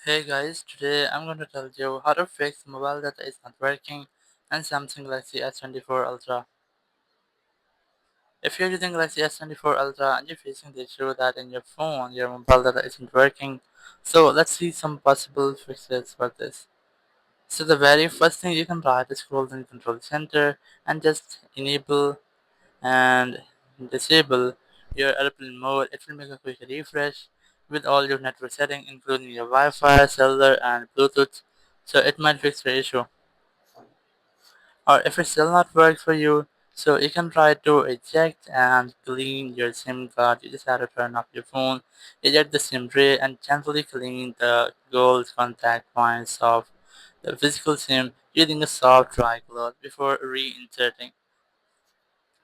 Hey guys, today I'm going to tell you how to fix mobile data is not working on Samsung Galaxy S24 Ultra. If you're using Galaxy S24 Ultra and you're facing the issue that in your phone your mobile data isn't working, so let's see some possible fixes for this. So the very first thing you can try is scroll in Control Center and just enable and disable your airplane mode. It will make a quick refresh with all your network settings including your Wi-Fi, cellular and Bluetooth, so it might fix your issue. Or if it still not works for you, so you can try to eject and clean your SIM card. You just have to turn off your phone, eject the SIM tray and gently clean the gold contact points of the physical SIM using a soft dry cloth before reinserting.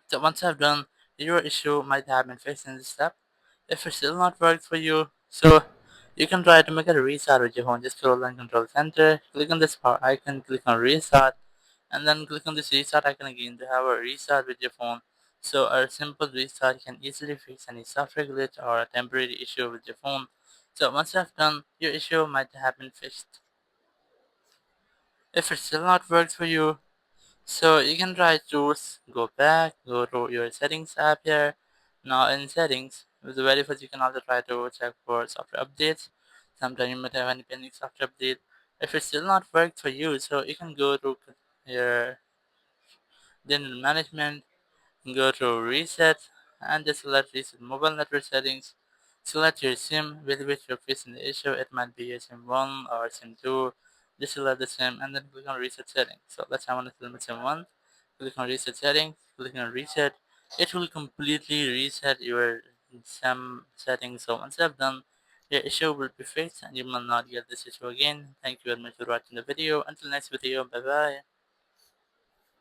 So once I've done, your issue might have been fixed in this step. If it still not works for you, so you can try to make a restart with your phone. Just scroll down Control Center, click on this power icon, click on Restart, and then click on this Restart icon again to have a restart with your phone. So a simple restart can easily fix any software glitch or a temporary issue with your phone. So once you have done, your issue might have been fixed. If it still not works for you, so you can try to go back, go to your settings app here. Now in settings, with the very first you can also try to check for software updates. Sometimes you might have any pending software update. If it still not worked for you, so you can go to your general management, go to reset, and just select reset mobile network settings. Select your SIM with which you're facing the issue. It might be your SIM 1 or SIM 2. Just select the SIM and then click on reset settings. So let's say I want to select SIM 1. Click on reset settings, click on reset. It will completely reset your SIM settings. So once I've done, your issue will be fixed and you will not get this issue again. Thank you very much for watching the video. Until next video, bye bye.